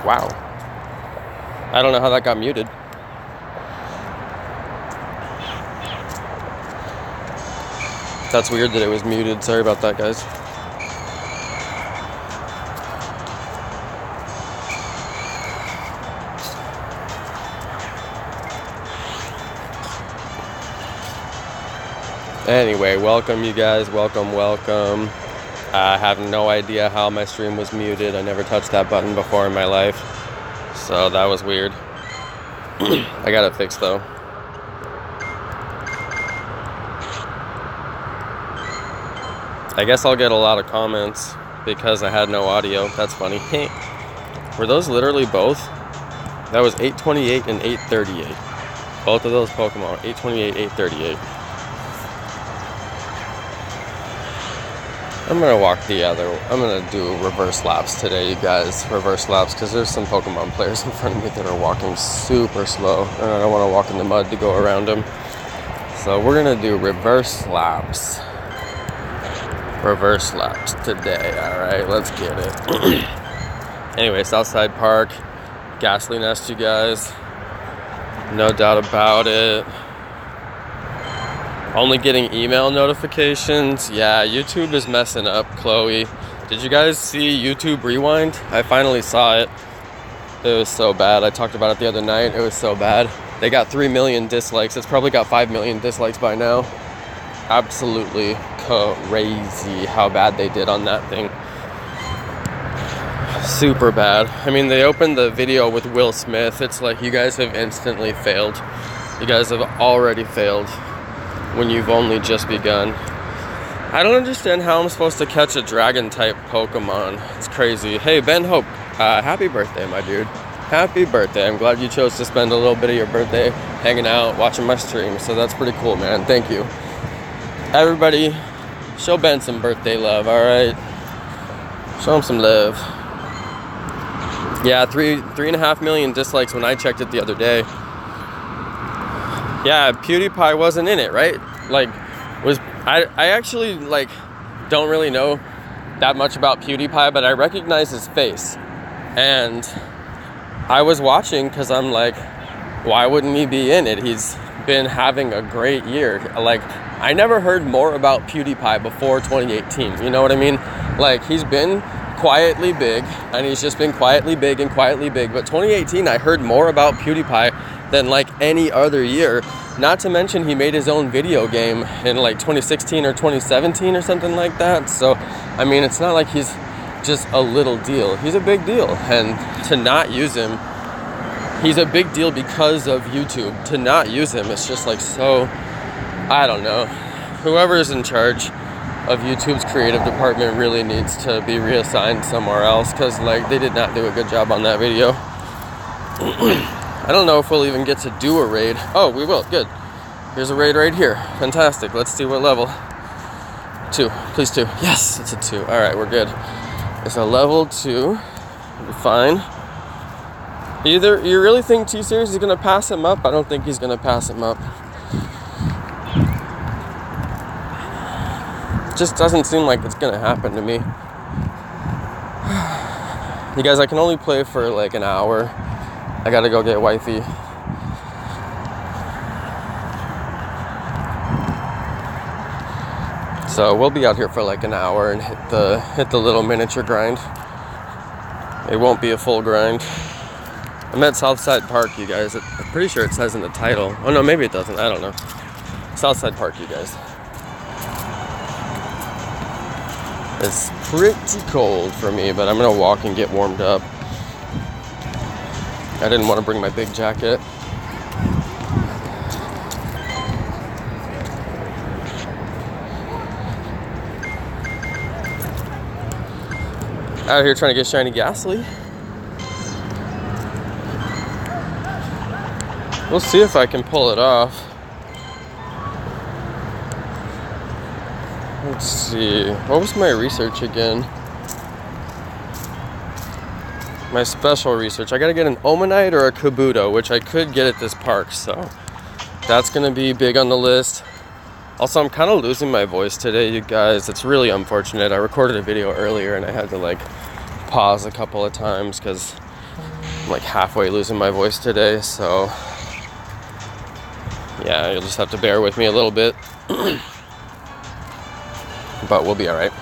Wow. I don't know how that got muted. That's weird that it was muted. Sorry about that, guys. Anyway, welcome you guys. Welcome. I have no idea how my stream was muted. I never touched that button before in my life. So that was weird. I got it fixed though. I guess I'll get a lot of comments because I had no audio. That's funny. Were those literally both? That was 828 and 838. Both of those Pokemon. 828, 838. I'm gonna walk the other. I'm gonna do reverse laps today, you guys. Reverse laps, because there's some Pokemon players in front of me that are walking super slow, and I don't want to walk in the mud to go around them. So we're gonna do reverse laps. Reverse laps today. All right, let's get it. Anyway, Southside Park, Gastly Nest, you guys. No doubt about it. Only getting email notifications. Yeah, YouTube is messing up, Chloe. Did you guys see YouTube Rewind? I finally saw it. It was so bad. I talked about it the other night. It was so bad. They got 3 million dislikes. It's probably got 5 million dislikes by now. Absolutely crazy how bad they did on that thing. Super bad. I mean, they opened the video with Will Smith. It's like you guys have instantly failed. You guys have already failed when you've only just begun. I don't understand how I'm supposed to catch a dragon type Pokemon. It's crazy. Hey, Ben Hope, happy birthday, my dude. Happy birthday. I'm glad you chose to spend a little bit of your birthday hanging out, watching my stream. So that's pretty cool, man. Thank you. Everybody, show Ben some birthday love, all right? Show him some love. Yeah, 3.5 million dislikes when I checked it the other day. Yeah, PewDiePie wasn't in it, right? Like, I actually, like, don't really know that much about PewDiePie, but I recognize his face. And I was watching because I'm like, why wouldn't he be in it? He's been having a great year. Like, I never heard more about PewDiePie before 2018. You know what I mean? Like, he's been quietly big, and he's just been quietly big and quietly big. But 2018, I heard more about PewDiePie than like any other year. Not to mention he made his own video game in like 2016 or 2017 or something like that. So, I mean, it's not like he's just a little deal. He's a big deal. And to not use him, he's a big deal because of YouTube. To not use him, it's just like so, I don't know. Whoever is in charge of YouTube's creative department really needs to be reassigned somewhere else, because like they did not do a good job on that video. I don't know if we'll even get to do a raid. Oh, we will. Good. Here's a raid right here. Fantastic. Let's see what level. 2. Please 2. Yes, it's a 2. All right, we're good. It's a level 2. We'll be fine. Either you really think T-Series is going to pass him up? I don't think he's going to pass him up. It just doesn't seem like it's going to happen to me. You guys, I can only play for like an hour. I gotta go get wifey. So we'll be out here for like an hour and hit the little miniature grind. It won't be a full grind. I'm at Southside Park, you guys. I'm pretty sure it says in the title. Oh no, maybe it doesn't. I don't know. Southside Park, you guys. It's pretty cold for me, but I'm gonna walk and get warmed up. I didn't want to bring my big jacket. Out here trying to get shiny Gastly. We'll see if I can pull it off. Let's see. What was my research again? My special research. I gotta get an Omanite or a Kabuto, which I could get at this park, so that's gonna be big on the list. Also, I'm kind of losing my voice today, you guys. It's really unfortunate. I recorded a video earlier and I had to like pause a couple of times because I'm like halfway losing my voice today, so yeah, you'll just have to bear with me a little bit. But we'll be alright.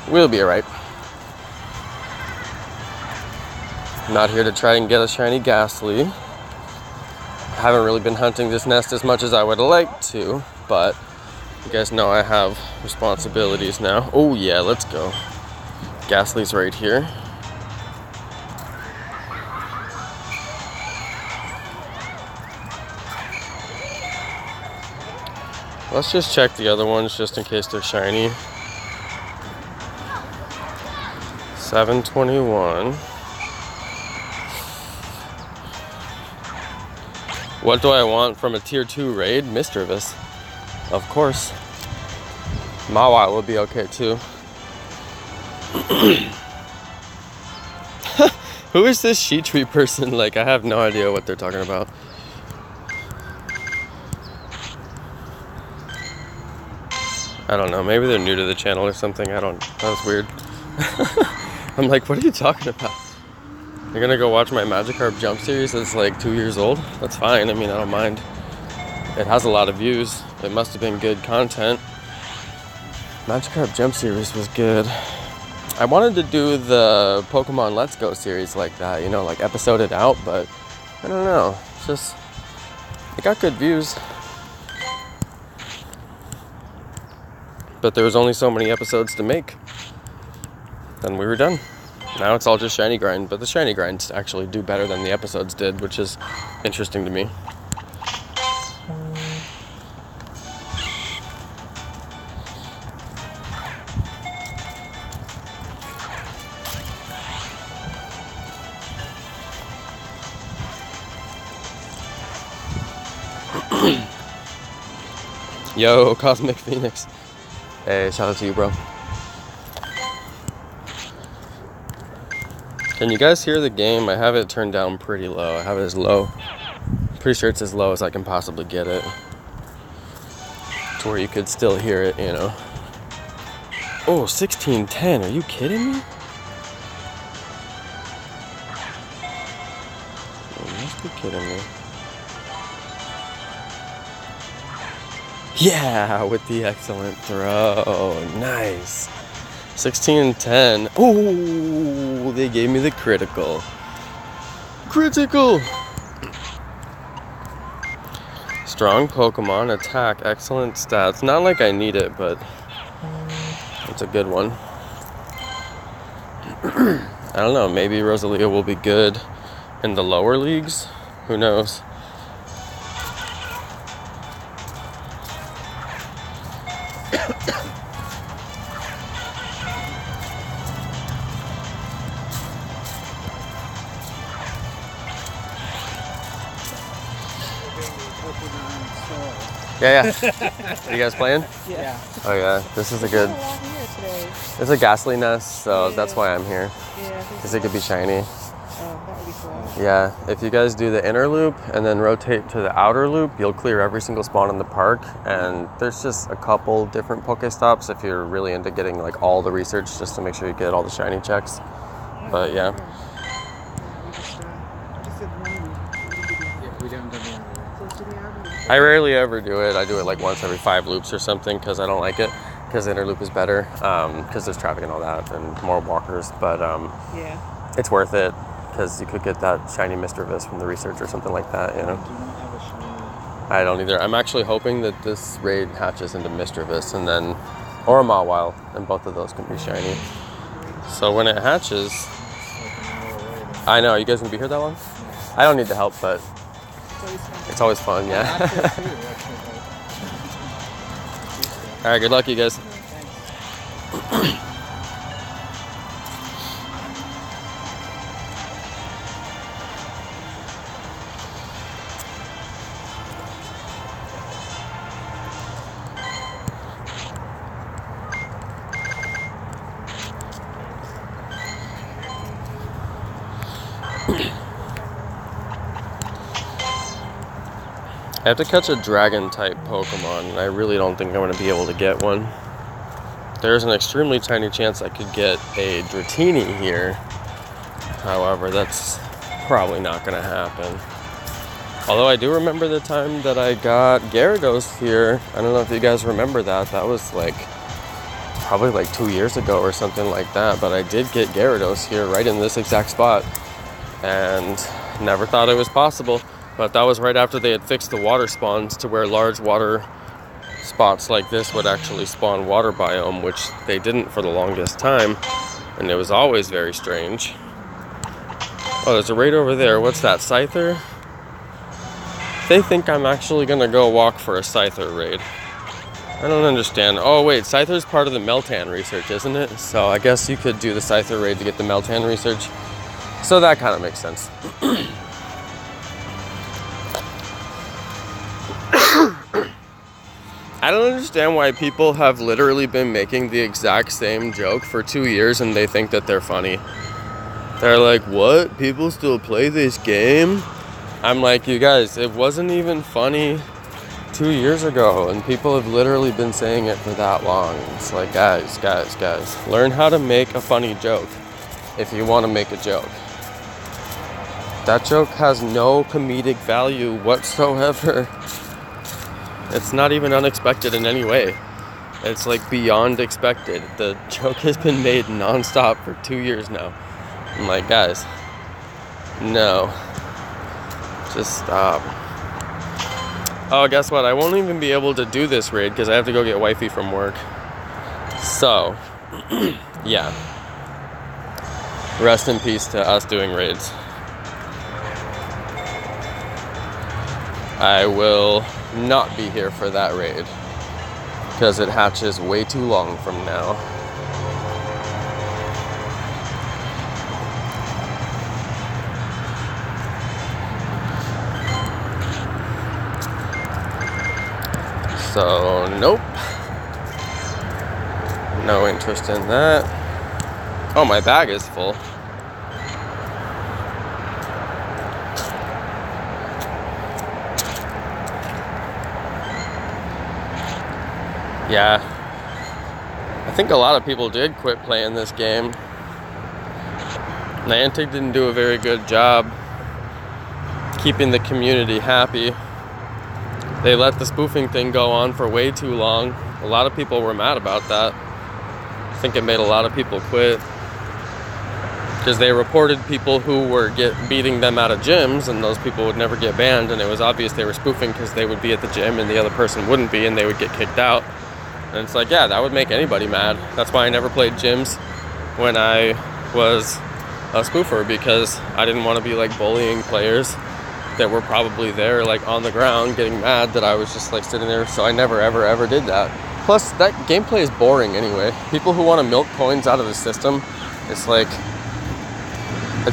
We'll be alright. I'm not here to try and get a shiny Gastly. I haven't really been hunting this nest as much as I would like to, but you guys know I have responsibilities now. Oh yeah, let's go. Gastly's right here. Let's just check the other ones just in case they're shiny. 721. What do I want from a tier 2 raid? Mischievous. Of course. Mawile will be okay too. Who is this sheet tree person? Like, I have no idea what they're talking about. I don't know, maybe they're new to the channel or something. I don't, that was weird. I'm like, what are you talking about? You're gonna go watch my Magikarp Jump series that's like 2 years old? That's fine, I mean, I don't mind. It has a lot of views. It must have been good content. Magikarp Jump series was good. I wanted to do the Pokemon Let's Go series like that, you know, like episode it out, but I don't know. It's just, it got good views. But there was only so many episodes to make. Then we were done. Now it's all just shiny grind, but the shiny grinds actually do better than the episodes did, which is interesting to me. Yo, Cosmic Phoenix. Hey, shout out to you, bro. Can you guys hear the game? I have it turned down pretty low. I have it as low. Pretty sure it's as low as I can possibly get it. To where you could still hear it, you know. Oh, 1610. Are you kidding me? You must be kidding me. Yeah, with the excellent throw. Nice. 16 and 10. Oh, they gave me the critical. Critical! Strong Pokemon, attack, excellent stats. Not like I need it, but it's a good one. I don't know, maybe Rosalia will be good in the lower leagues. Who knows? Yeah. Are you guys playing? Yeah. Oh yeah, this is a good. It's a Gastly nest, so that's why I'm here. Yeah. Because it could be shiny. Oh, that would be cool. Yeah, if you guys do the inner loop and then rotate to the outer loop, you'll clear every single spawn in the park. And there's just a couple different Pokestops if you're really into getting like all the research just to make sure you get all the shiny checks. But yeah. I rarely ever do it. I do it like once every 5 loops or something because I don't like it. Because inner loop is better because there's traffic and all that and more walkers. But yeah, it's worth it because you could get that shiny Mischievous from the research or something like that, you know. I don't either. I'm actually hoping that this raid hatches into Mischievous and then, or a Mawile, and both of those can be shiny. So when it hatches, I know, you guys gonna be here that long? I don't need the help, but it's always fun, yeah. All right, good luck, you guys. I have to catch a dragon type Pokemon, and I really don't think I'm going to be able to get one. There's an extremely tiny chance I could get a Dratini here. However, that's probably not gonna happen. Although I do remember the time that I got Gyarados here. I don't know if you guys remember that. That was like probably like 2 years ago or something like that. But I did get Gyarados here right in this exact spot. And never thought it was possible. But that was right after they had fixed the water spawns to where large water spots like this would actually spawn water biome, which they didn't for the longest time. And it was always very strange. Oh, there's a raid over there. What's that, Scyther? They think I'm actually gonna go walk for a Scyther raid. I don't understand. Oh wait, Scyther's part of the Meltan research, isn't it? So I guess you could do the Scyther raid to get the Meltan research. So that kind of makes sense. I don't understand why people have literally been making the exact same joke for 2 years and they think that they're funny. They're like, what? People still play this game? I'm like, you guys, it wasn't even funny 2 years ago, and people have literally been saying it for that long. It's like, guys, learn how to make a funny joke if you want to make a joke. That joke has no comedic value whatsoever. It's not even unexpected in any way. It's like beyond expected. The joke has been made nonstop for 2 years now. I'm like, guys, no. Just stop. Oh, guess what? I won't even be able to do this raid because I have to go get wifey from work. So, yeah. Rest in peace to us doing raids. I will not be here for that raid because it hatches way too long from now. So, nope. No interest in that. Oh, my bag is full. Yeah. I think a lot of people did quit playing this game. Niantic didn't do a very good job keeping the community happy. They let the spoofing thing go on for way too long. A lot of people were mad about that. I think it made a lot of people quit. Because they reported people who were beating them out of gyms, and those people would never get banned, and it was obvious they were spoofing because they would be at the gym and the other person wouldn't be, and they would get kicked out. And it's like, yeah, that would make anybody mad. That's why I never played gyms when I was a spoofer, because I didn't want to be like bullying players that were probably there like on the ground getting mad that I was just like sitting there. So I never ever did that. Plus that gameplay is boring anyway. People who want to milk coins out of the system, it's like,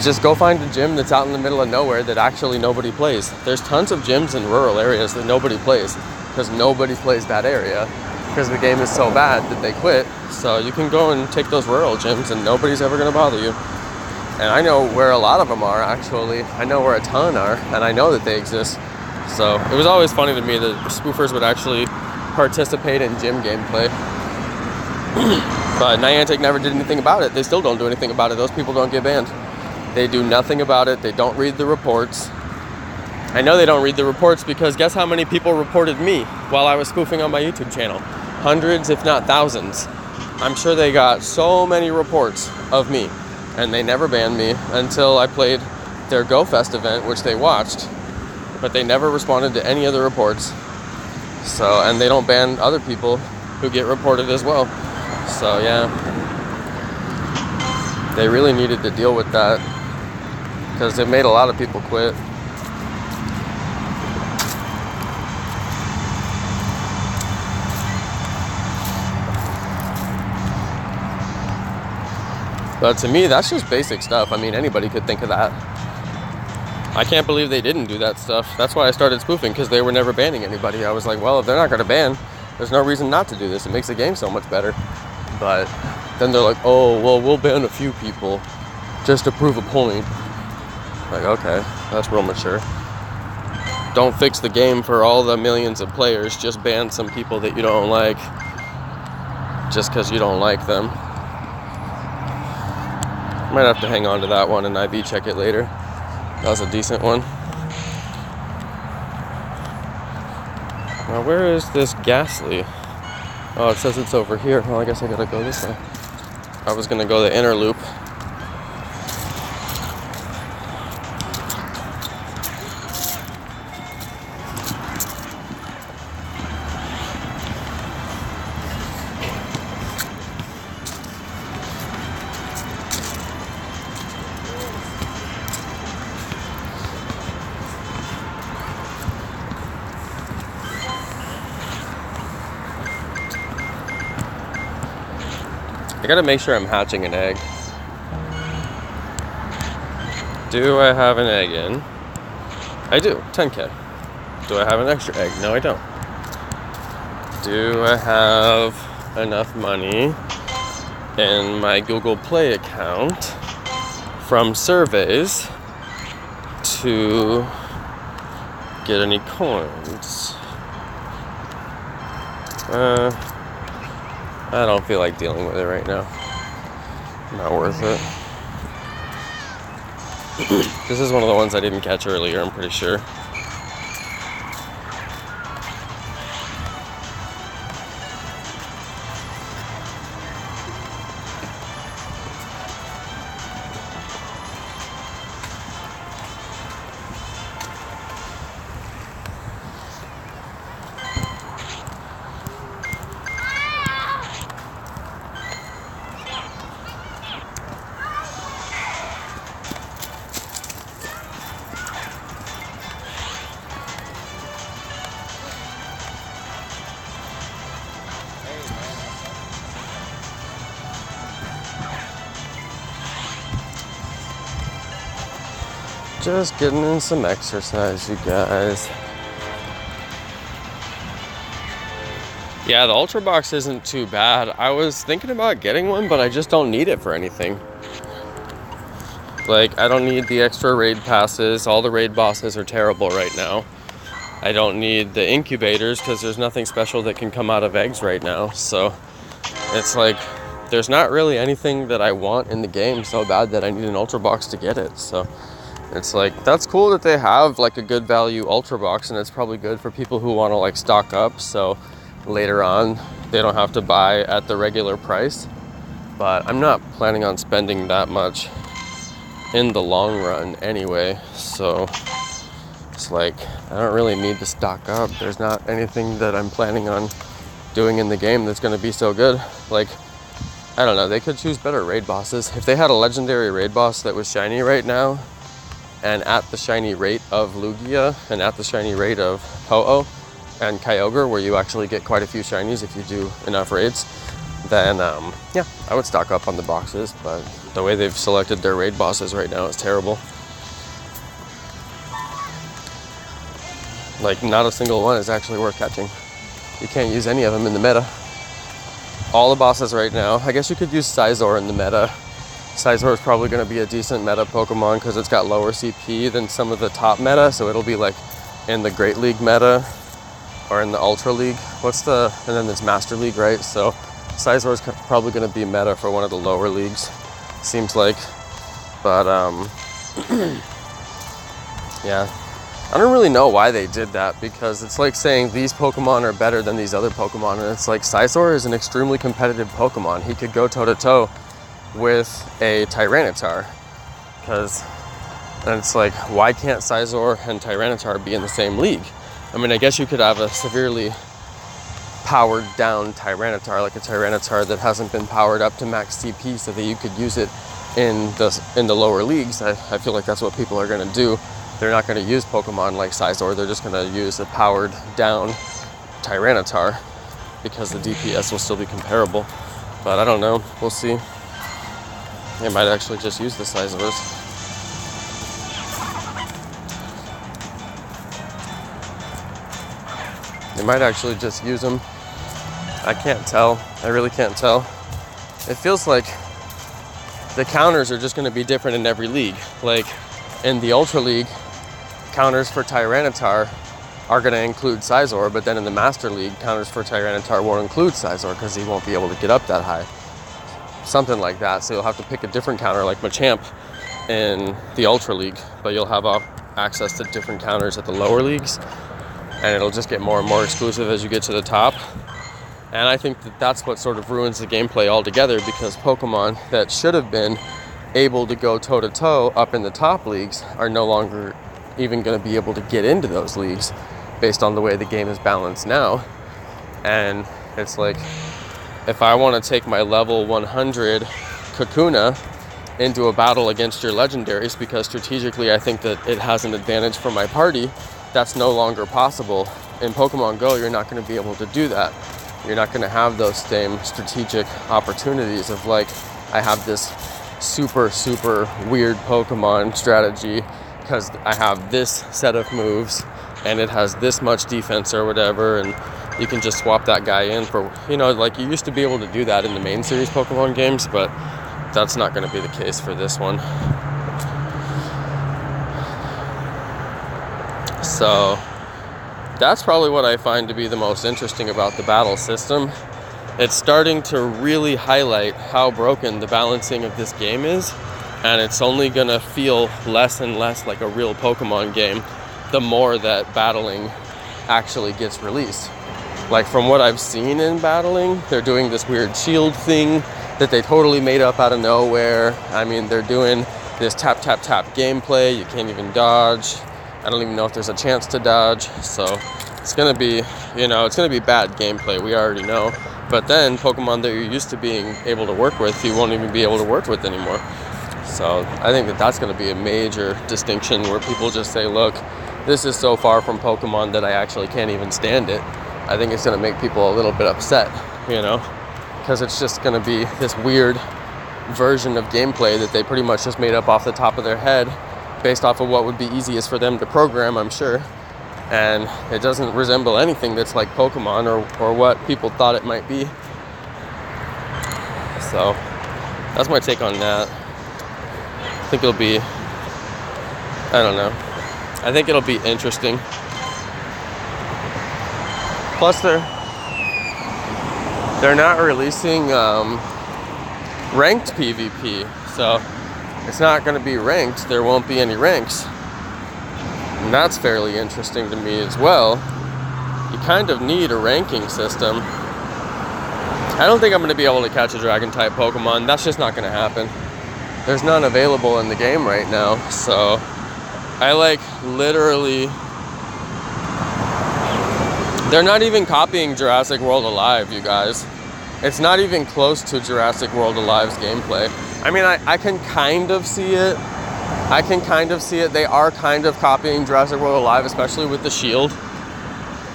just go find a gym that's out in the middle of nowhere that actually nobody plays. There's tons of gyms in rural areas that nobody plays because nobody plays that area because the game is so bad that they quit. So you can go and take those rural gyms and nobody's ever going to bother you. And I know where a lot of them are, actually. I know where a ton are, and I know that they exist. So it was always funny to me that spoofers would actually participate in gym gameplay. But Niantic never did anything about it. They still don't do anything about it. Those people don't get banned. They do nothing about it. They don't read the reports. I know they don't read the reports because guess how many people reported me while I was spoofing on my YouTube channel? Hundreds, if not thousands. I'm sure they got so many reports of me. And they never banned me until I played their Go Fest event, which they watched, but they never responded to any of the reports. So, and they don't ban other people who get reported as well. So yeah, they really needed to deal with that because it made a lot of people quit. But to me, that's just basic stuff. I mean, anybody could think of that. I can't believe they didn't do that stuff. That's why I started spoofing, because they were never banning anybody. I was like, well, if they're not going to ban, there's no reason not to do this. It makes the game so much better. But then they're like, oh, well, we'll ban a few people just to prove a point. Like, okay, that's real mature. Don't fix the game for all the millions of players. Just ban some people that you don't like just because you don't like them. Might have to hang on to that one and IV check it later. That was a decent one. Now, where is this Gastly? Oh, it says it's over here. Well, I guess I gotta go this way. I was gonna go the inner loop. I gotta make sure I'm hatching an egg. Do I have an egg in? I do, 10K. Do I have an extra egg? No, I don't. Do I have enough money in my Google Play account from surveys to get any coins? I don't feel like dealing with it right now. Not worth it. This is one of the ones I didn't catch earlier, I'm pretty sure. Just getting in some exercise, you guys. Yeah, the Ultra Box isn't too bad. I was thinking about getting one, but I just don't need it for anything. Like, I don't need the extra raid passes. All the raid bosses are terrible right now. I don't need the incubators because there's nothing special that can come out of eggs right now. So it's like, there's not really anything that I want in the game so bad that I need an Ultra Box to get it. So it's like, that's cool that they have like a good value Ultra Box, and it's probably good for people who want to like stock up so later on they don't have to buy at the regular price. But I'm not planning on spending that much in the long run anyway, so it's like, I don't really need to stock up. There's not anything that I'm planning on doing in the game that's going to be so good. Like, I don't know, they could choose better raid bosses. If they had a legendary raid boss that was shiny right now, and at the shiny rate of Lugia, and at the shiny rate of Ho-Oh and Kyogre, where you actually get quite a few shinies if you do enough raids, then yeah, I would stock up on the boxes. But the way they've selected their raid bosses right now is terrible. Like, not a single one is actually worth catching. You can't use any of them in the meta. All the bosses right now, I guess you could use Scizor in the meta. Scizor is probably going to be a decent meta Pokemon because it's got lower CP than some of the top meta, so it'll be like in the Great League meta or in the Ultra League. And then there's Master League, right? So Scizor is probably going to be meta for one of the lower leagues, seems like. But yeah, I don't really know why they did that, because it's like saying these Pokemon are better than these other Pokemon, and it's like Scizor is an extremely competitive Pokemon. He could go toe-to-toe with a Tyranitar, and it's like, why can't Scizor and Tyranitar be in the same league? I mean, I guess you could have a severely powered down Tyranitar, like a Tyranitar that hasn't been powered up to max CP, so that you could use it in the lower leagues. I feel like that's what people are going to do. They're not going to use Pokemon like Scizor. They're just going to use a powered down Tyranitar because the DPS will still be comparable. But I don't know. We'll see. They might actually just use the Scizors. They might actually just use them. I can't tell. I really can't tell. It feels like the counters are just going to be different in every league. Like in the Ultra League, counters for Tyranitar are going to include Scizor, but then in the Master League, counters for Tyranitar won't include Scizor because he won't be able to get up that high. Something like that. So you'll have to pick a different counter like Machamp in the Ultra League, but you'll have access to different counters at the lower leagues, and it'll just get more and more exclusive as you get to the top. And I think that that's what sort of ruins the gameplay altogether, because Pokemon that should have been able to go toe-to-toe up in the top leagues are no longer even going to be able to get into those leagues based on the way the game is balanced now. And it's like, if I want to take my level 100 Kakuna into a battle against your legendaries, because strategically I think that it has an advantage for my party, that's no longer possible. In Pokemon Go, you're not going to be able to do that. You're not going to have those same strategic opportunities of like, I have this super weird Pokemon strategy because I have this set of moves and it has this much defense or whatever, and you can just swap that guy in for, you know, like you used to be able to do that in the main series Pokemon games, but that's not going to be the case for this one. So that's probably what I find to be the most interesting about the battle system. It's starting to really highlight how broken the balancing of this game is, and it's only gonna feel less and less like a real Pokemon game the more that battling actually gets released. Like, from what I've seen in battling, they're doing this weird shield thing that they totally made up out of nowhere. I mean, they're doing this tap gameplay. You can't even dodge. I don't even know if there's a chance to dodge. So it's gonna be, you know, it's gonna be bad gameplay, we already know. But then Pokemon that you're used to being able to work with, you won't even be able to work with anymore. So I think that that's gonna be a major distinction, where people just say, look, this is so far from Pokemon that I actually can't even stand it. I think it's gonna make people a little bit upset, you know, because it's just gonna be this weird version of gameplay that they pretty much just made up off the top of their head based off of what would be easiest for them to program, I'm sure. And it doesn't resemble anything that's like Pokemon or what people thought it might be. So that's my take on that. I think it'll be, I don't know, I think it'll be interesting. Plus they're not releasing ranked PvP, so it's not going to be ranked. There won't be any ranks. And that's fairly interesting to me as well. You kind of need a ranking system. I don't think I'm going to be able to catch a Dragon-type Pokemon. That's just not going to happen. There's none available in the game right now. So I like literally... They're not even copying Jurassic World Alive, you guys. It's not even close to Jurassic World Alive's gameplay. I mean, I can kind of see it. I can kind of see it. They are kind of copying Jurassic World Alive, especially with the shield.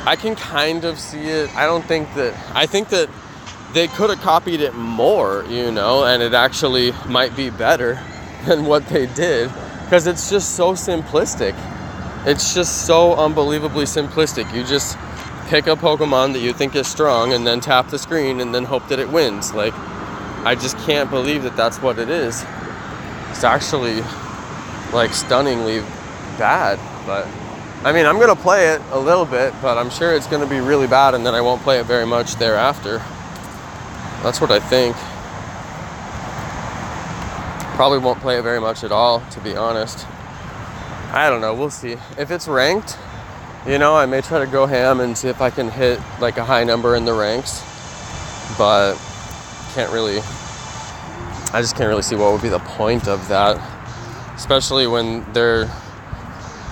I can kind of see it. I think that they could have copied it more, you know, and it actually might be better than what they did, because it's just so simplistic. It's just so unbelievably simplistic. You just pick a Pokemon that you think is strong and then tap the screen and then hope that it wins. Like, I just can't believe that that's what it is. It's actually like stunningly bad. But I mean, I'm gonna play it a little bit, but I'm sure it's gonna be really bad, and then I won't play it very much thereafter. That's what I think. Probably won't play it very much at all, to be honest. I don't know, we'll see. If it's ranked, you know, I may try to go ham and see if I can hit like a high number in the ranks, but I just can't really see what would be the point of that, especially when they're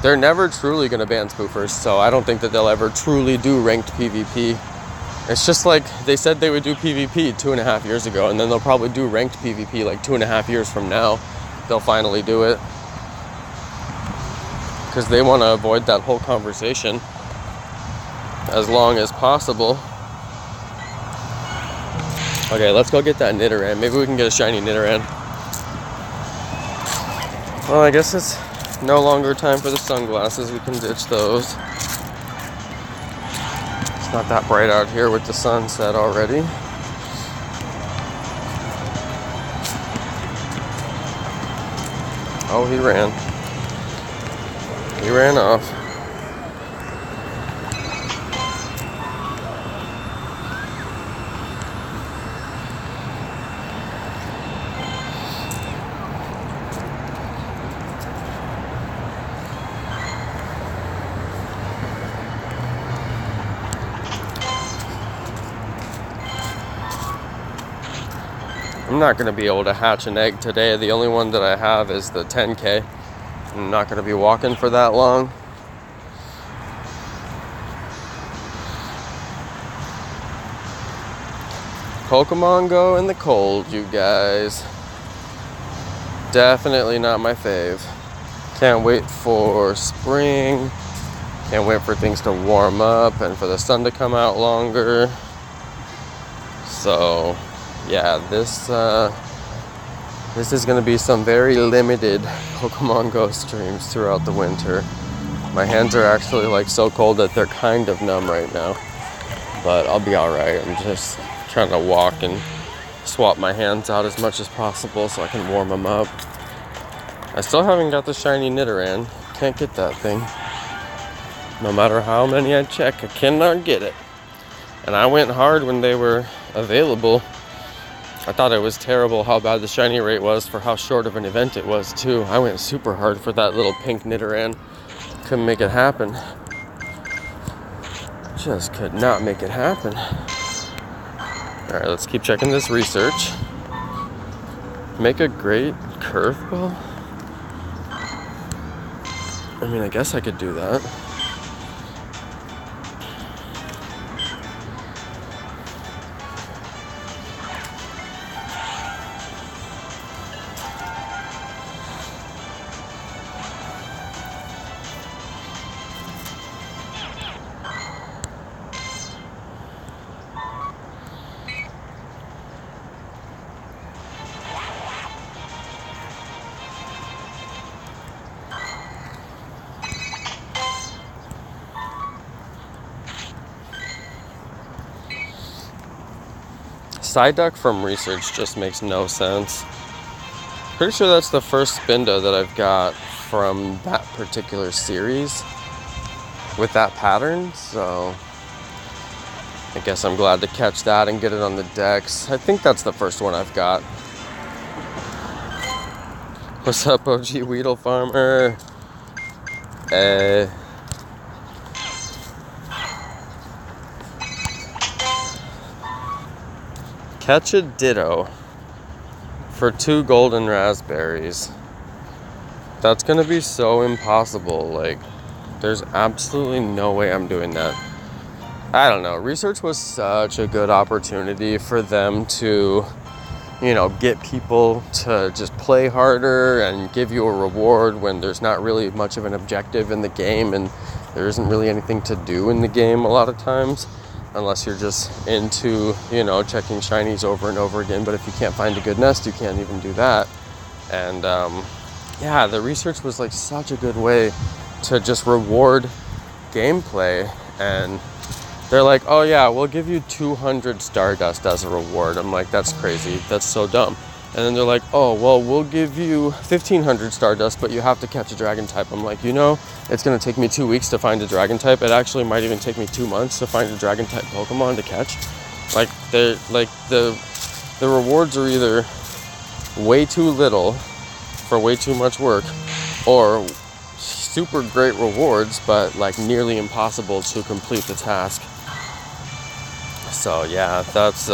never truly going to ban spoofers. So I don't think that they'll ever truly do ranked PvP. It's just like they said they would do PvP 2.5 years ago, and then they'll probably do ranked PvP like 2.5 years from now. They'll finally do it, because they want to avoid that whole conversation as long as possible. Okay, let's go get that Nidoran. Maybe we can get a shiny Nidoran. Well, I guess it's no longer time for the sunglasses. We can ditch those. It's not that bright out here with the sunset already. Oh, he ran. He ran off. I'm not going to be able to hatch an egg today. The only one that I have is the 10K. I'm not going to be walking for that long. Pokemon Go in the cold, you guys. Definitely not my fave. Can't wait for spring. Can't wait for things to warm up and for the sun to come out longer. So, yeah, this is going to be some very limited Pokemon Go streams throughout the winter. My hands are actually like so cold that they're kind of numb right now. But I'll be alright. I'm just trying to walk and swap my hands out as much as possible so I can warm them up. I still haven't got the shiny Nidoran. Can't get that thing. No matter how many I check, I cannot get it. And I went hard when they were available. I thought it was terrible how bad the shiny rate was for how short of an event it was too. I went super hard for that little pink Nidoran. Couldn't make it happen. Just could not make it happen. Alright, let's keep checking this research. Make a great curveball? I mean, I guess I could do that. Psyduck from research just makes no sense. Pretty sure that's the first Spinda that I've got from that particular series with that pattern, so I guess I'm glad to catch that and get it on the decks. I think that's the first one I've got. What's up, OG Weedle Farmer? Catch a Ditto for 2 golden raspberries. That's gonna be so impossible. Like, there's absolutely no way I'm doing that. I don't know. Research was such a good opportunity for them to, you know, get people to just play harder and give you a reward when there's not really much of an objective in the game and there isn't really anything to do in the game a lot of times. Unless you're just into, you know, checking shinies over and over again. But if you can't find a good nest, you can't even do that. And yeah, the research was like such a good way to just reward gameplay. And they're like, oh yeah, we'll give you 200 Stardust as a reward. I'm like, that's crazy. That's so dumb. And then they're like, oh, well, we'll give you 1,500 Stardust, but you have to catch a Dragon type. I'm like, you know, it's going to take me 2 weeks to find a Dragon type. It actually might even take me 2 months to find a Dragon type Pokemon to catch. Like, the rewards are either way too little for way too much work, or super great rewards, but like nearly impossible to complete the task. So yeah, that's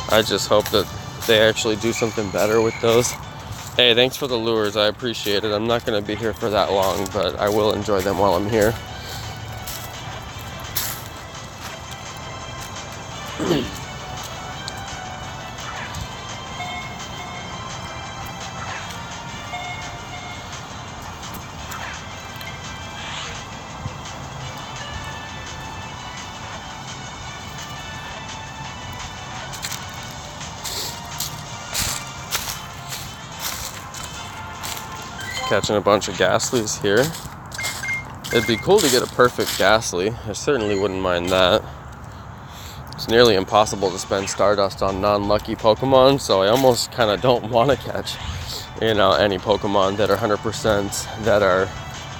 I just hope that they actually do something better with those. Hey, thanks for the lures. I appreciate it. I'm not going to be here for that long, but I will enjoy them while I'm here. Catching a bunch of Gastlys here. It'd be cool to get a perfect Gastly. I certainly wouldn't mind that. It's nearly impossible to spend Stardust on non-lucky Pokemon, so I almost kind of don't want to catch, you know, any Pokemon that are 100% that are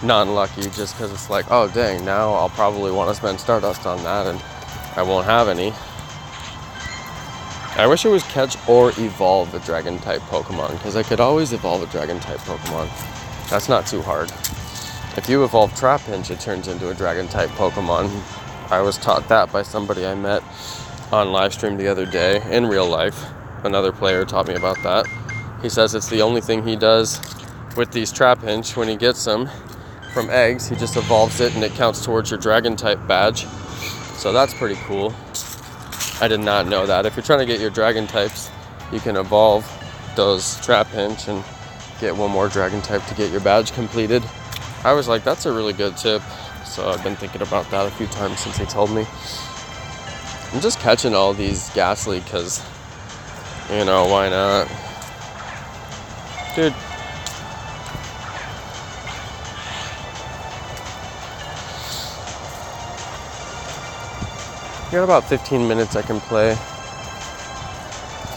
non-lucky, just because it's like, oh dang, now I'll probably want to spend Stardust on that and I won't have any. I wish it was catch or evolve a Dragon type Pokemon, because I could always evolve a Dragon type Pokemon. That's not too hard. If you evolve Trapinch, it turns into a Dragon type Pokemon. I was taught that by somebody I met on live stream the other day in real life. Another player taught me about that. He says it's the only thing he does with these trap hinge. When he gets them from eggs, he just evolves it and it counts towards your dragon type badge. So that's pretty cool. I did not know that. If you're trying to get your dragon types, you can evolve those trap hinge and get one more dragon type to get your badge completed. I was like, that's a really good tip. So I've been thinking about that a few times since he told me. I'm just catching all these Gastly because, you know, why not? Dude. Got about 15 minutes I can play.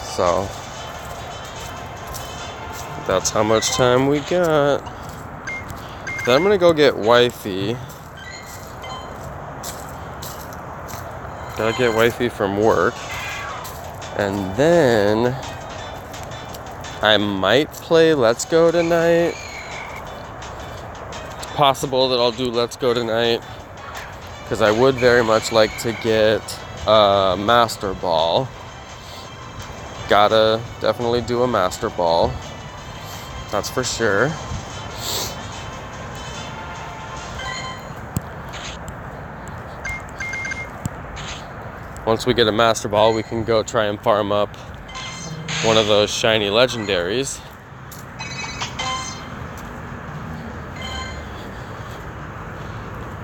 So that's how much time we got. Then I'm gonna go get wifey. Gotta get wifey from work. And then I might play Let's Go tonight. It's possible that I'll do Let's Go tonight, because I would very much like to get a Master Ball. Gotta definitely do a Master Ball. That's for sure. Once we get a Master Ball, we can go try and farm up one of those shiny legendaries.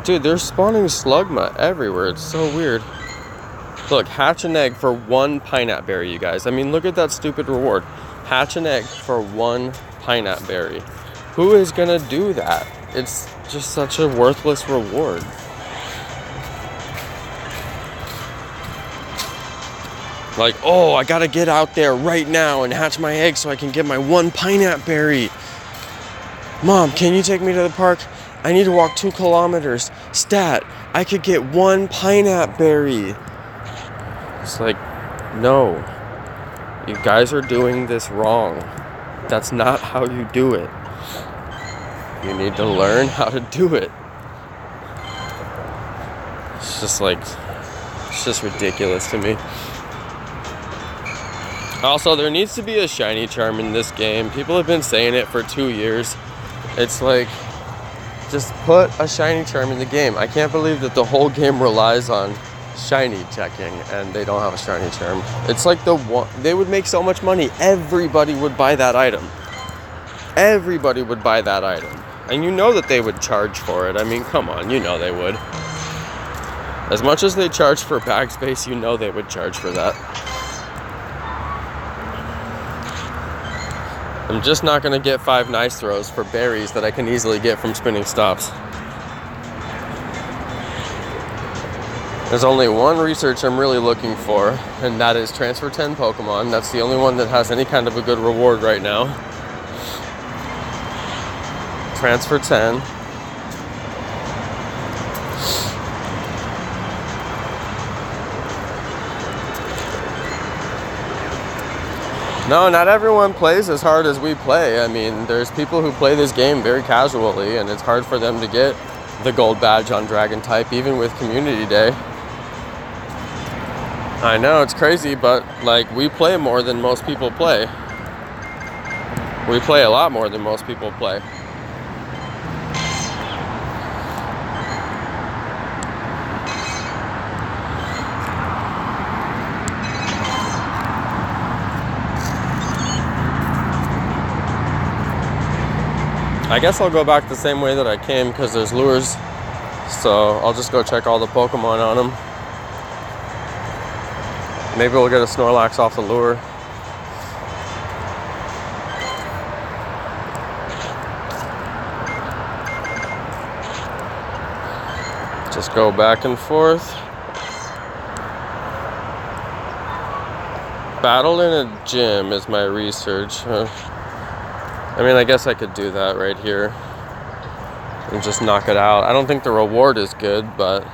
Dude, they're spawning Slugma everywhere. It's so weird. Look, hatch an egg for 1 pineapple berry, you guys. I mean, look at that stupid reward. Hatch an egg for 1 pineapple berry. Who is gonna do that? It's just such a worthless reward. Like, oh, I gotta get out there right now and hatch my egg so I can get my 1 pineapple berry. Mom, can you take me to the park? I need to walk 2 kilometers. Stat, I could get 1 pineapple berry. It's like, no. You guys are doing this wrong. That's not how you do it. You need to learn how to do it. It's just like, it's just ridiculous to me. Also, there needs to be a shiny charm in this game. People have been saying it for 2 years. It's like, just put a shiny charm in the game. I can't believe that the whole game relies on shiny checking and they don't have a shiny charm. It's like the one, they would make so much money. Everybody would buy that item. Everybody would buy that item. And you know that they would charge for it. I mean, come on, you know they would. As much as they charge for bag space, you know they would charge for that. I'm just not going to get 5 nice throws for berries that I can easily get from spinning stops. There's only one research I'm really looking for, and that is transfer 10 Pokemon. That's the only one that has any kind of a good reward right now. Transfer 10. No, not everyone plays as hard as we play. I mean, there's people who play this game very casually, and it's hard for them to get the gold badge on Dragon type, even with Community Day. I know, it's crazy, but like, we play more than most people play. We play a lot more than most people play. I guess I'll go back the same way that I came because there's lures. So I'll just go check all the Pokemon on them. Maybe we'll get a Snorlax off the lure. Just go back and forth. Battle in a gym is my research. I mean, I guess I could do that right here and just knock it out. I don't think the reward is good, but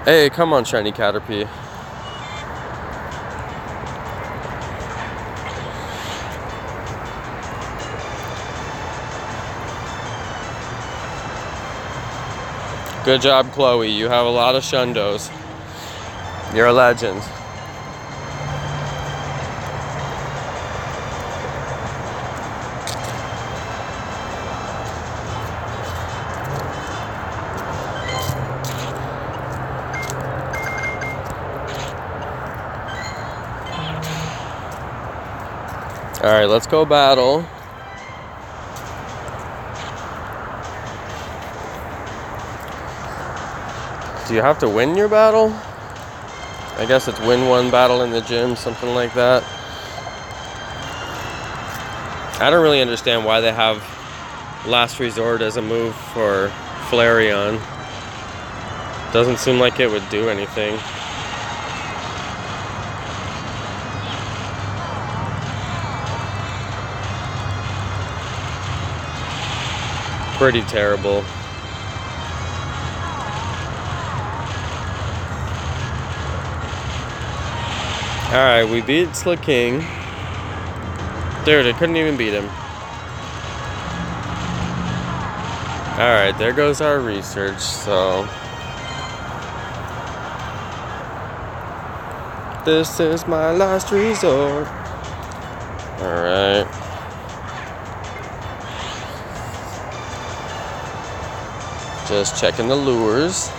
hey, come on, shiny Caterpie. Good job, Chloe. You have a lot of Shundos. You're a legend. All right, let's go battle. Do you have to win your battle? I guess it's win one battle in the gym, something like that. I don't really understand why they have Last Resort as a move for Flareon. Doesn't seem like it would do anything. Pretty terrible. Alright, we beat Slick King. Dude, I couldn't even beat him. Alright, there goes our research, so... This is my last resort. Alright. Just checking the lures.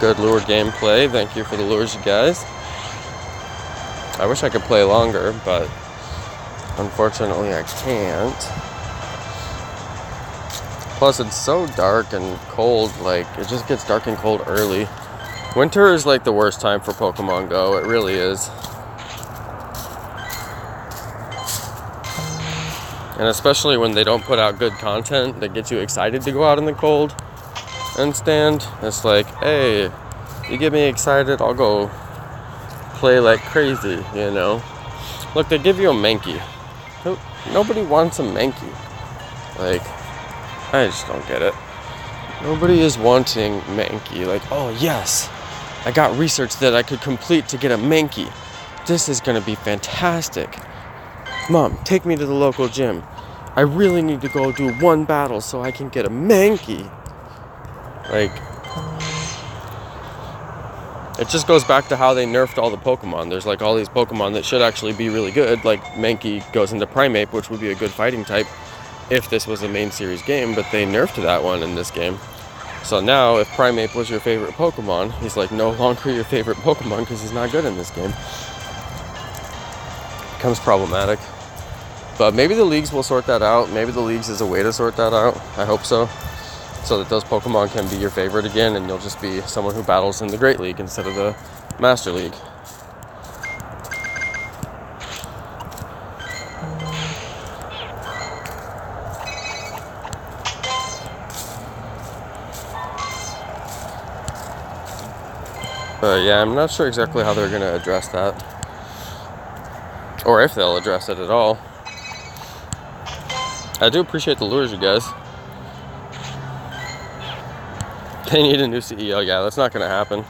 Good lure gameplay. Thank you for the lures, you guys. I wish I could play longer, but unfortunately I can't. Plus it's so dark and cold, like it just gets dark and cold early. Winter is like the worst time for Pokemon Go, it really is. And especially when they don't put out good content that gets you excited to go out in the cold and stand. It's like, hey, you get me excited, I'll go play like crazy, you know. Look, they give you a Mankey. Nobody wants a Mankey. Like, I just don't get it. Nobody is wanting Mankey. Like, oh yes, I got research that I could complete to get a Mankey. This is gonna be fantastic. Mom, take me to the local gym. I really need to go do one battle so I can get a Mankey. Like, it just goes back to how they nerfed all the Pokemon. There's like all these Pokemon that should actually be really good. Like Mankey goes into Primeape, which would be a good fighting type if this was a main series game, but they nerfed that one in this game. So now if Primeape was your favorite Pokemon, he's like no longer your favorite Pokemon because he's not good in this game. Becomes problematic. But maybe the leagues will sort that out. Maybe the leagues is a way to sort that out. I hope so. So that those Pokemon can be your favorite again and you'll just be someone who battles in the Great League instead of the Master League. But yeah, I'm not sure exactly how they're going to address that. Or if they'll address it at all. I do appreciate the lures, you guys. They need a new CEO. Yeah, that's not going to happen.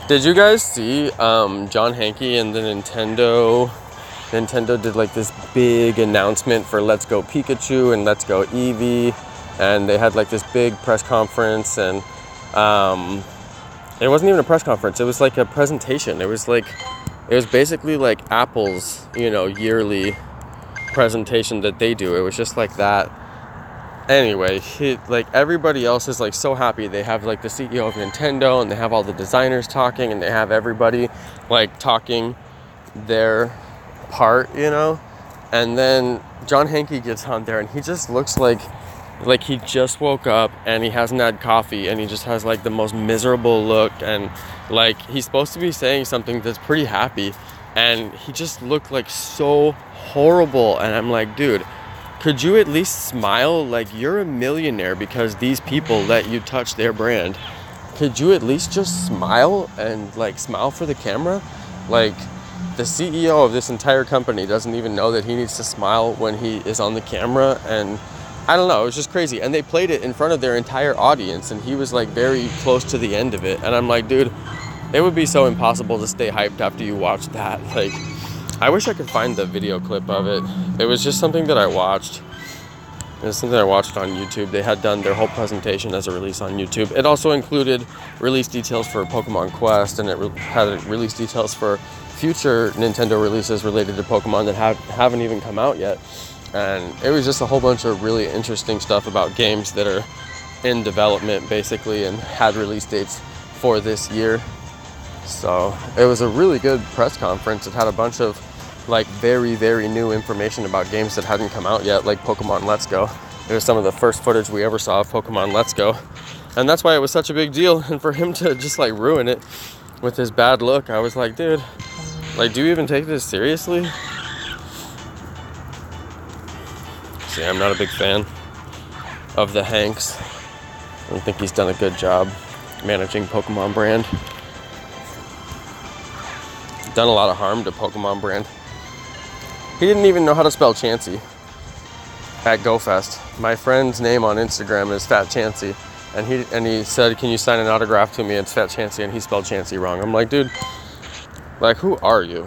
Did you guys see John Hankey and the Nintendo did like this big announcement for Let's Go Pikachu and Let's Go Eevee, and they had like this big press conference, and it wasn't even a press conference, it was like a presentation. It was basically like Apple's, you know, yearly presentation that they do. It was just like that. Anyway, like everybody else is like so happy. They have like the CEO of Nintendo and they have all the designers talking and they have everybody like talking their part, you know. And then John Hankey gets on there and he just looks like he just woke up and he hasn't had coffee and he just has like the most miserable look, and like he's supposed to be saying something that's pretty happy and he just looked like so horrible. And I'm like, dude, could you at least smile? Like, you're a millionaire because these people let you touch their brand. Could you at least just smile and like smile for the camera? Like, the CEO of this entire company doesn't even know that he needs to smile when he is on the camera. And I don't know, it was just crazy. And they played it in front of their entire audience and he was like very close to the end of it. And I'm like, dude, it would be so impossible to stay hyped after you watch that. Like, I wish I could find the video clip of it. It was just something that I watched. It's something I watched on YouTube. They had done their whole presentation as a release on YouTube. It also included release details for Pokemon Quest, and it had release details for future Nintendo releases related to Pokemon that haven't even come out yet. And it was just a whole bunch of really interesting stuff about games that are in development, basically, and had release dates for this year. So it was a really good press conference. It had a bunch of like very, very new information about games that hadn't come out yet, like Pokemon Let's Go. It was some of the first footage we ever saw of Pokemon Let's Go. And that's why it was such a big deal. And for him to just like ruin it with his bad look, I was like, dude, like, do you even take this seriously? See, I'm not a big fan of the Hanks. I don't think he's done a good job managing Pokemon brand. Done a lot of harm to Pokemon brand. He didn't even know how to spell Chansey at GoFest. My friend's name on Instagram is Fat Chansey, and he said, "Can you sign an autograph to me?" It's Fat Chansey, and he spelled Chansey wrong. I'm like, dude, like, who are you?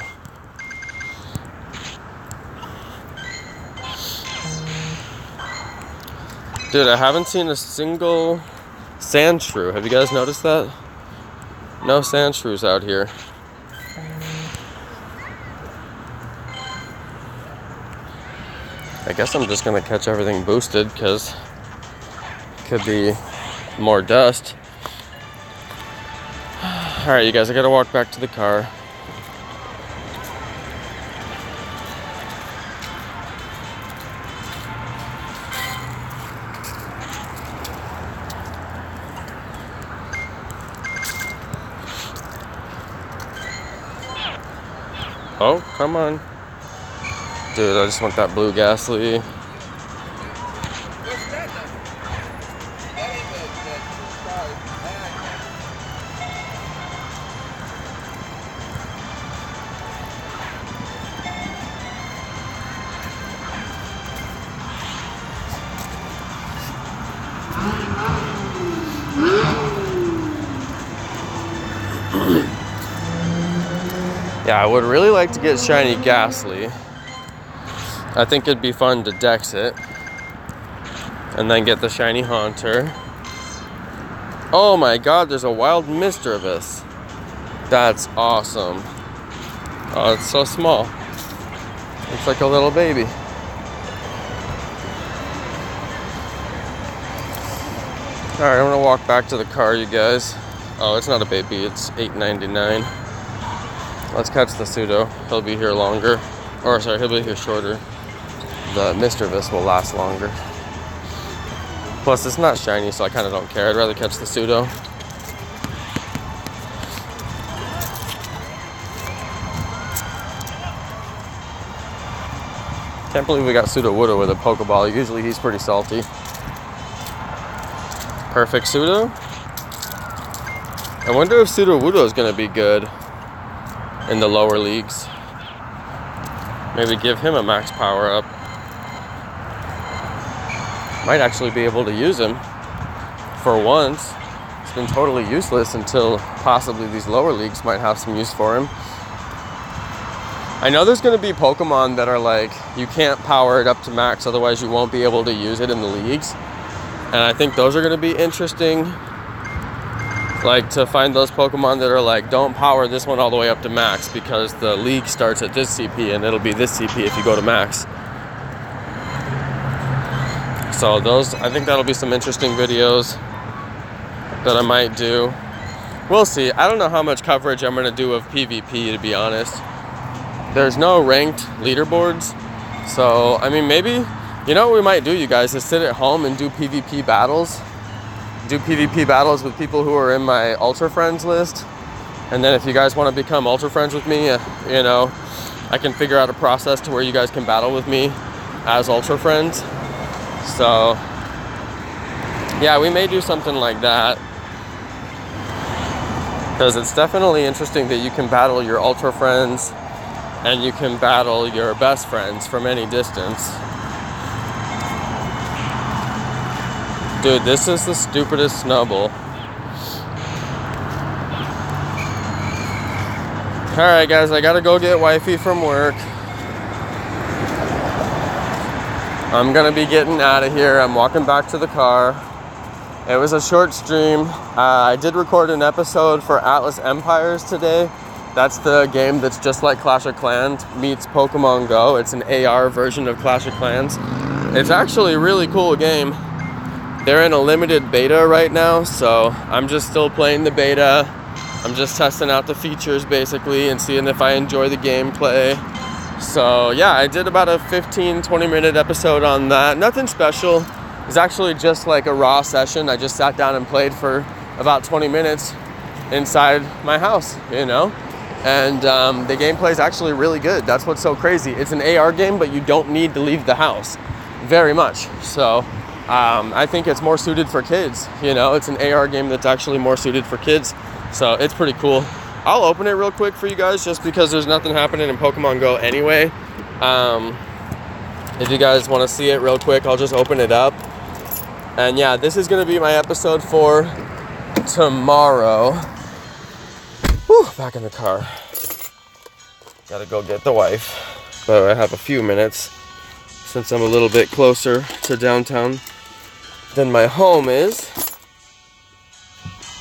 Dude, I haven't seen a single Sandshrew. Have you guys noticed that? No Sandshrews out here. I guess I'm just gonna catch everything boosted because it could be more dust. All right, you guys, I gotta walk back to the car. Oh, come on. Dude, I just want that blue Gastly. Yeah, I would really like to get shiny Gastly. I think it'd be fun to dex it. And then get the shiny Haunter. Oh my god, there's a wild Misdreavus. That's awesome. Oh, it's so small. It's like a little baby. Alright, I'm gonna walk back to the car, you guys. Oh, it's not a baby, it's $8.99. Let's catch the pseudo. He'll be here longer. Or sorry, he'll be here shorter. The Misdreavus will last longer. Plus, it's not shiny, so I kind of don't care. I'd rather catch the pseudo. Can't believe we got Sudowoodo with a Pokeball. Usually he's pretty salty. Perfect pseudo. I wonder if Sudowoodo is going to be good in the lower leagues. Maybe give him a max power up. Might actually be able to use him for once. It's been totally useless until possibly these lower leagues might have some use for him. I know there's going to be Pokemon that are like, you can't power it up to max, otherwise you won't be able to use it in the leagues. And I think those are going to be interesting. Like, to find those Pokemon that are like, don't power this one all the way up to max because the league starts at this CP and it'll be this CP if you go to max. So those, I think that'll be some interesting videos that I might do. We'll see. I don't know how much coverage I'm going to do of PvP, to be honest. There's no ranked leaderboards. So, I mean, maybe, you know what we might do, you guys, is sit at home and do PvP battles. Do PvP battles with people who are in my Ultra Friends list. And then if you guys want to become Ultra Friends with me, you know, I can figure out a process to where you guys can battle with me as Ultra Friends. So, yeah, we may do something like that. Because it's definitely interesting that you can battle your Ultra Friends and you can battle your best friends from any distance. Dude, this is the stupidest Snubbull. Alright guys, I gotta go get wifey from work. I'm gonna be getting out of here. I'm walking back to the car. It was a short stream. I did record an episode for Atlas Empires today. That's the game that's just like Clash of Clans meets Pokemon GO. It's an AR version of Clash of Clans. It's actually a really cool game. They're in a limited beta right now, so I'm just still playing the beta. I'm just testing out the features basically and seeing if I enjoy the gameplay. So yeah, I did about a 15-20 minute episode on that. Nothing special. It was actually just like a raw session. I just sat down and played for about 20 minutes inside my house, you know? And the gameplay is actually really good. That's what's so crazy. It's an AR game, but you don't need to leave the house very much. So I think it's more suited for kids. You know, it's an AR game that's actually more suited for kids. So it's pretty cool. I'll open it real quick for you guys just because there's nothing happening in Pokemon GO anyway. If you guys want to see it real quick, I'll just open it up. And yeah, this is going to be my episode for tomorrow. Whew, back in the car. Gotta go get the wife. But I have a few minutes since I'm a little bit closer to downtown than my home is.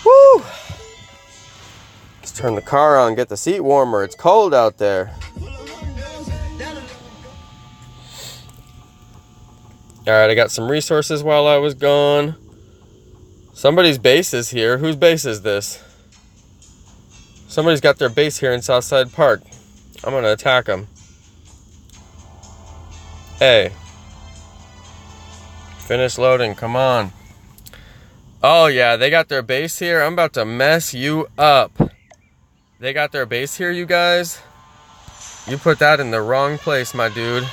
Woo! Let's turn the car on, get the seat warmer. It's cold out there. Alright, I got some resources while I was gone. Somebody's base is here. Whose base is this? Somebody's got their base here in Southside Park. I'm gonna attack them. Hey. Finish loading, come on. Oh yeah, they got their base here. I'm about to mess you up. They got their base here, you guys. You put that in the wrong place, my dude.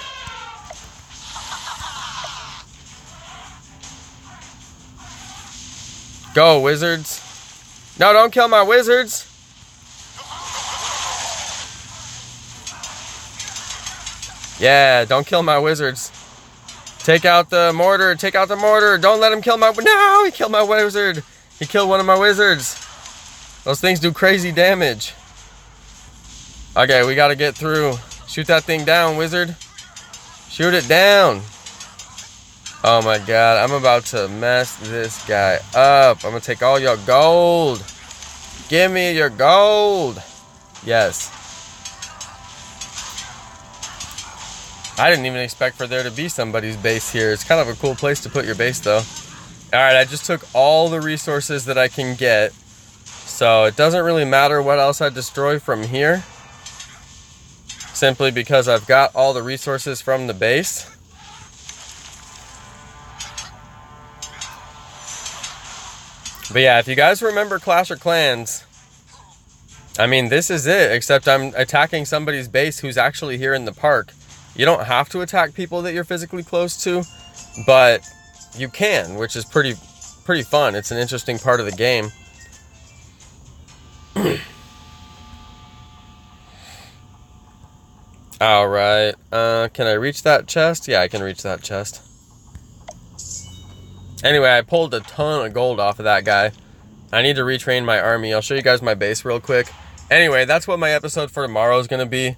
Go, wizards. No, don't kill my wizards. Yeah, don't kill my wizards. Take out the mortar. Take out the mortar. Don't let him kill my... No, he killed my wizard. He killed one of my wizards. Those things do crazy damage. Okay, we got to get through. Shoot that thing down, wizard. Shoot it down. Oh my god, I'm about to mess this guy up. I'm going to take all your gold. Give me your gold. Yes. I didn't even expect for there to be somebody's base here. It's kind of a cool place to put your base though. Alright, I just took all the resources that I can get. So it doesn't really matter what else I destroy from here. Simply because I've got all the resources from the base. But yeah, if you guys remember Clash of Clans, I mean, this is it. Except I'm attacking somebody's base who's actually here in the park. You don't have to attack people that you're physically close to, but you can, which is pretty fun. It's an interesting part of the game. Alright, can I reach that chest? Yeah, I can reach that chest. Anyway, I pulled a ton of gold off of that guy. I need to retrain my army. I'll show you guys my base real quick. Anyway, that's what my episode for tomorrow is going to be.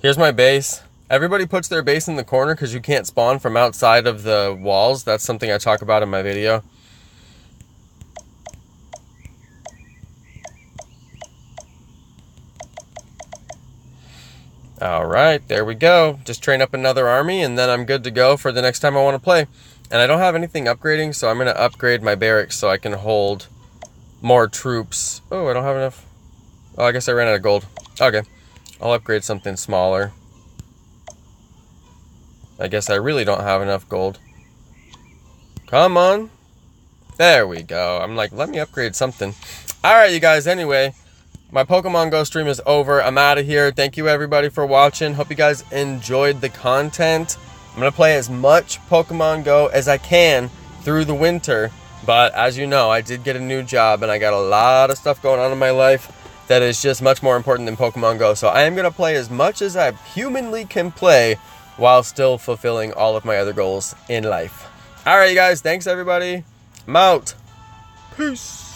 Here's my base. Everybody puts their base in the corner because you can't spawn from outside of the walls. That's something I talk about in my video. Alright, there we go. Just train up another army and then I'm good to go for the next time I want to play. And I don't have anything upgrading, so I'm going to upgrade my barracks so I can hold more troops. Oh, I don't have enough. Oh, I guess I ran out of gold. Okay, I'll upgrade something smaller. I guess I really don't have enough gold. Come on. There we go. I'm like, let me upgrade something. Alright, you guys, anyway. My Pokemon GO stream is over. I'm out of here. Thank you, everybody, for watching. Hope you guys enjoyed the content. I'm going to play as much Pokemon GO as I can through the winter. But as you know, I did get a new job, and I got a lot of stuff going on in my life that is just much more important than Pokemon GO. So I am going to play as much as I humanly can play while still fulfilling all of my other goals in life. Alright, you guys. Thanks, everybody. I'm out. Peace.